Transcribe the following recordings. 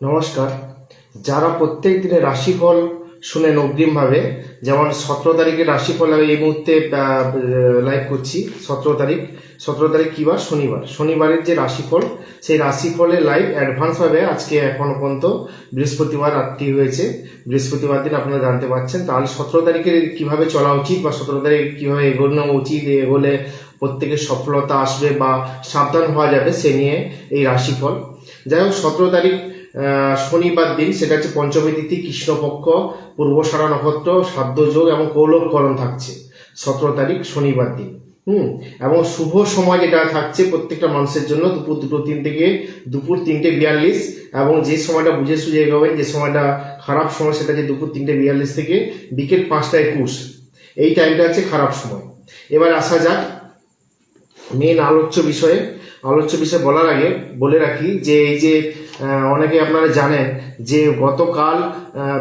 নমস্কার। যারা প্রত্যেক দিনের রাশিফল শুনেন অগ্রিমভাবে, যেমন 17 তারিখের রাশিফল আমি এই মুহূর্তে লাইভ করছি। 17 তারিখ কী বার? শনিবারের যে রাশিফল, সেই রাশিফলের লাইভ অ্যাডভান্সভাবে আজকে এখনো পর্যন্ত বৃহস্পতিবার রাত্রি হয়েছে। বৃহস্পতিবার দিন আপনারা জানতে পারছেন। তাহলে 17 তারিখের কীভাবে চলা উচিত বা 17 তারিখ কীভাবে এগোনো উচিত, এগোলে প্রত্যেকের সফলতা আসবে বা সাবধান হওয়া যাবে, সে নিয়ে এই রাশিফল। যাই হোক, 17 তারিখ শনিবার দিন, সেটা হচ্ছে পঞ্চমী তিথি, কৃষ্ণপক্ষ, পূর্বসারা নক্ষত্র, শ্রাদ্ধ যোগ এবং কৌলভকরণ থাকছে 17 তারিখ শনিবার দিন। এবং শুভ সময় যেটা থাকছে প্রত্যেকটা মানুষের জন্য দুপুর 2:03 থেকে দুপুর 3:42, এবং যে সময়টা বুঝে সুঝে এগোবেন, যে সময়টা খারাপ সময় সেটা যে দুপুর 3:42 থেকে বিকেল 5:21, এই টাইমটা হচ্ছে খারাপ সময়। এবার আসা যাক মেন আলোচ্য বিষয়ে বলার আগে বলে রাখি যে এই যে অনেকে আপনারা জানেন যে গতকাল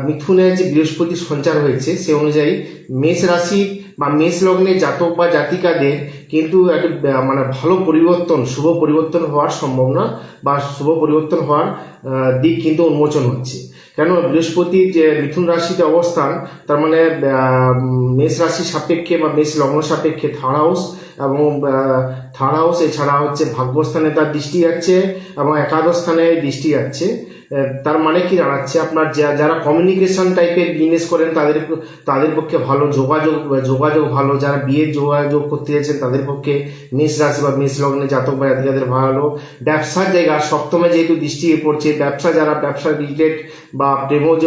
মিথুনে যে বৃহস্পতি সঞ্চার হয়েছে, সে অনুযায়ী মেষ রাশি বা মেষ লগ্নে জাতক বা জাতিকাদের কিন্তু একটা মানে ভালো পরিবর্তন, শুভ পরিবর্তন হওয়ার সম্ভাবনা বা শুভ পরিবর্তন হওয়ার দিক কিন্তু উন্মোচন হচ্ছে। কেন? বৃহস্পতির যে মিথুন রাশিতে অবস্থান, তার মানে মেষ রাশি সাপেক্ষে বা মেষ লগ্ন সাপেক্ষে থার্ড হাউস এছাড়া হচ্ছে ভাগ্যস্থানে তার দৃষ্টি যাচ্ছে এবং একাদশ স্থানে দৃষ্টি যাচ্ছে। তার মানে কি দাঁড়াচ্ছে, আপনার যারা কমিউনিকেশন টাইপের বিজনেস করেন তাদের পক্ষে ভালো, যোগাযোগ ভালো। যারা বিয়ে যোগাযোগ করতে যাচ্ছেন তাদের পক্ষে মেষ রাশি বা মেষ লগ্নে জাতক বা জাতিকাদের ভালো। ব্যবসার জায়গা সপ্তমে যেহেতু দৃষ্টি পড়ছে, যারা ব্যবসা রিলেটেড বা প্রেমজ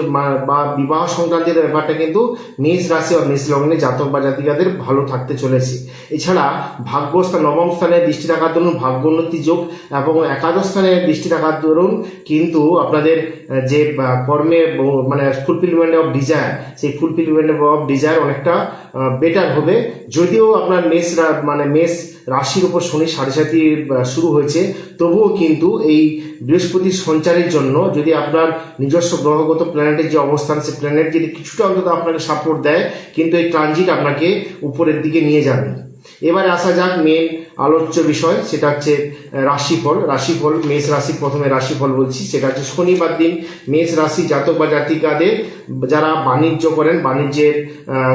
বা বিবাহ সংক্রান্তের ব্যাপারটা কিন্তু মেষ রাশি বা মেষ লগ্নে জাতক বা জাতিকাদের ভালো থাকতে চলেছে। এছাড়া ভাগ্যস্থান নবম স্থানে দৃষ্টি রাখার দরুন ভাগ্যোন্নতি যোগ এবং একাদশ স্থানে দৃষ্টি রাখার দরুন কিন্তু আপনাদের যে কর্মে মানে ফুলফিলমেন্ট অফ ডিজায়ার, সেই ফুলফিলমেন্ট অফ ডিজায়ার অনেকটা বেটার হবে। যদিও আপনার মেষ রাশির উপর শনি 7.5 শুরু হয়েছে, তবুও কিন্তু এই বৃহস্পতির সঞ্চারের জন্য যদি আপনার নিজস্ব গ্রহগত প্ল্যানেটের যে অবস্থান, সে প্ল্যানেট যদি কিছুটা অন্তত আপনাকে সাপোর্ট দেয়, কিন্তু এই ট্রানজিট আপনাকে উপরের দিকে নিয়ে যাবে। এবারে আসা যাক মেন আলোচ্য বিষয়, সেটা হচ্ছে রাশিফল। মেষ রাশি প্রথমে রাশিফল বলছি, সেটা হচ্ছে শনিবার দিন মেষ রাশি জাতক বা জাতিকাদের যারা বাণিজ্য করেন, বাণিজ্যের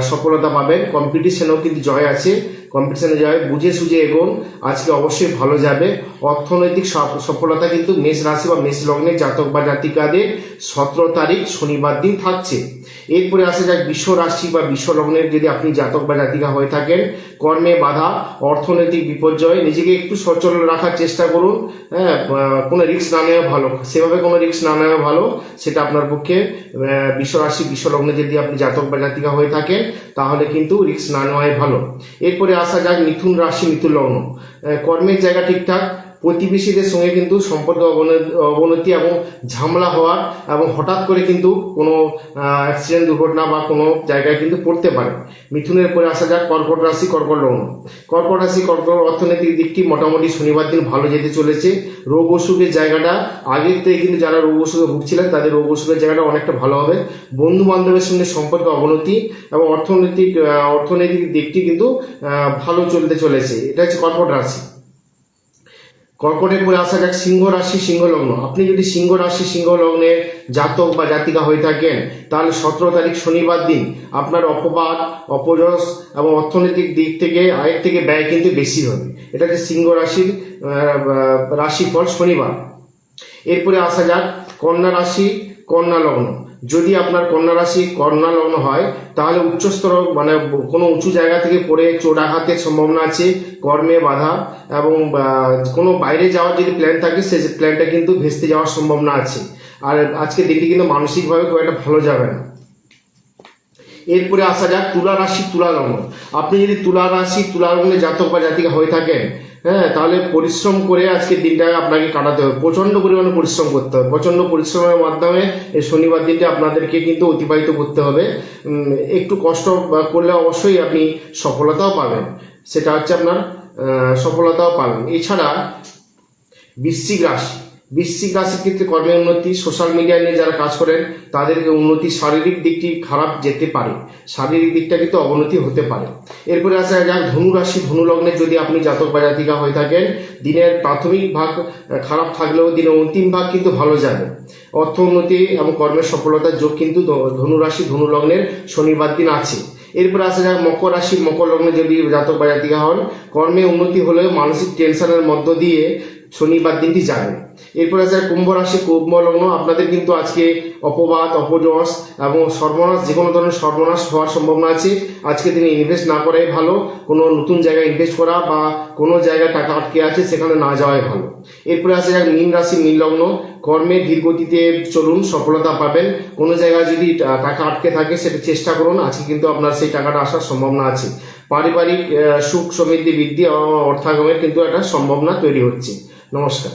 সফলতা পাবেন। কম্পিটিশনেও কিন্তু জয় আছে, কম্পিটিশনে জয়, বুঝে সুঝে এগোন, আজকে অবশ্যই ভালো যাবে। অর্থনৈতিক সফলতা কিন্তু মেষ রাশি বা মেষ লগ্নে জাতক বা জাতিকাদের 17 তারিখ শনিবার দিন থাকছে। এরপরে আসা যাক বিশ্ব রাশি বা বিশ্ব লগ্নের যদি আপনি জাতক বা জাতিকা হয়ে থাকেন, কর্মে বাধা, অর্থনৈতিক বিপর্যয়, নিজেকে একটু সচল রাখার চেষ্টা করুন। কোনো রিস্ক না নেওয়া ভালো, সেভাবে কোনো রিস্ক না নেওয়া ভালো, সেটা আপনার পক্ষে। বিশ্ব রাশি বিশ্ব লগ্নে যদি আপনি জাতক বা জাতিকা হয়ে থাকেন, তাহলে কিন্তু রিস্ক না নেওয়াই ভালো। এরপরে আসা যাক মিথুন রাশি মিথুন লগ্ন, কর্মের জায়গা ঠিকঠাক, প্রতিবেশীদের সঙ্গে কিন্তু সম্পর্ক অবনতি এবং ঝামেলা হওয়ার এবং হঠাৎ করে কিন্তু কোনো অ্যাক্সিডেন্ট দুর্ঘটনা বা কোনো জায়গায় কিন্তু পড়তে পারে। মিথুনের পরে আসা যাক কর্কট রাশি কর্কট লগ্ন। কর্কট রাশি কর্কট অর্থনৈতিক দিকটি মোটামুটি শনিবার দিন ভালো যেতে চলেছে। রোগ অসুখের জায়গাটা আগের থেকে কিন্তু যারা রোগ অসুখে ভুগছিলেন তাদের রোগ অসুখের জায়গাটা অনেকটা ভালো হবে। বন্ধু বান্ধবের সঙ্গে সম্পর্ক অবনতি এবং অর্থনৈতিক দিকটি কিন্তু ভালো চলতে চলেছে। এটা হচ্ছে কর্কট রাশি। কর্কটের পরে আসা যাক সিংহ রাশি সিংহ লগ্ন। আপনি যদি সিংহ রাশি সিংহ লগ্নের জাতক বা জাতিকা হয়ে থাকেন, তাহলে 17 তারিখ শনিবার দিন আপনার অপবাদ, অপযশ এবং অর্থনৈতিক দিক থেকে আয়ের থেকে ব্যয় কিন্তু বেশি হবে। এটা হচ্ছে সিংহ রাশির রাশিফল শনিবার। এরপরে আসা যাক কন্যা রাশি কন্যা লগ্ন। যদি আপনার কন্যা রাশি কন্যা লগ্ন হয়, তাহলে উচ্চস্তর মানে কোনো উঁচু জায়গা থেকে পড়ে চোট আঘাতের সম্ভাবনা আছে, কর্মে বাধা এবং কোনো বাইরে যাওয়ার যদি প্ল্যান থাকে, সে প্ল্যানটা কিন্তু ভেস্তে যাওয়ার সম্ভাবনা আছে। আর আজকে দিনটি কিন্তু মানসিকভাবে খুব একটা ভালো যাবে না। এরপরে আসা যাক তুলা রাশি তুলা লগ্ন। আপনি যদি তুলা রাশি তুলা লগ্নে জাতক বা জাতিকা হয়ে থাকেন, তাহলে পরিশ্রম করে আজকের দিনটা আপনাকে কাটাতে হবে। প্রচণ্ড পরিমাণে পরিশ্রম করতে হবে। প্রচণ্ড পরিশ্রমের মাধ্যমে এই শনিবার দিনটা আপনাদেরকে কিন্তু অতিবাহিত করতে হবে। একটু কষ্ট করলে অবশ্যই আপনি সফলতাও পাবেন, সেটা হচ্ছে আপনার সফলতাও পাবেন। এছাড়া বৃশ্চিক রাশি বৃশ্চিক রাশির ক্ষেত্রে কর্মে উন্নতি, সোশ্যাল মিডিয়া নিয়ে যারা কাজ করেন তাদেরকে উন্নতি, শারীরিক দিকটি খারাপ যেতে পারে, শারীরিক দিকটা কিন্তু অবনতি হতে পারে। এরপরে আসা যাক ধনু রাশি, ধনু লগ্নের যদি আপনি জাতক বা জাতিকা হয়ে থাকেন, দিনের প্রাথমিক ভাগ খারাপ থাকলেও দিনের অন্তিম ভাগ কিন্তু ভালো যাবে। অর্থ উন্নতি এবং কর্মের সফলতার যোগ কিন্তু ধনু রাশি, ধনু লগ্নের শনিবার দিন আছে। এরপরে আসা যাক মকর রাশি, মকর লগ্নে যদি জাতক বা জাতিকা হন, কর্মে উন্নতি হলেও মানসিক টেনশনের মধ্য দিয়ে শনিবার দিনটি যাবে। এরপরে আছে কুম্ভ রাশি, কুম্ভ লগ্ন, আপনাদের কিন্তু আজকে অপবাদ, অপযশ এবং সর্বনাশ, যে কোনো ধরনের সর্বনাশ হওয়ার সম্ভাবনা আছে। আজকে দিনে ইনভেস্ট না করাই ভালো, কোনো নতুন জায়গায় ইনভেস্ট করা বা কোনো জায়গায় টাকা আটকে আছে সেখানে না যাওয়াই ভালো। এরপরে আছে যাক মীন রাশি, মীন লগ্ন, কর্মে ধীর গতিতে চলুন, সফলতা পাবেন। কোনো জায়গায় যদি টাকা আটকে থাকে সেটা চেষ্টা করুন, আজকে কিন্তু আপনার সেই টাকাটা আসার সম্ভাবনা আছে। পারিবারিক সুখ সমৃদ্ধি বৃদ্ধি অর্থাগমের কিন্তু একটা সম্ভাবনা তৈরি হচ্ছে। নমস্কার।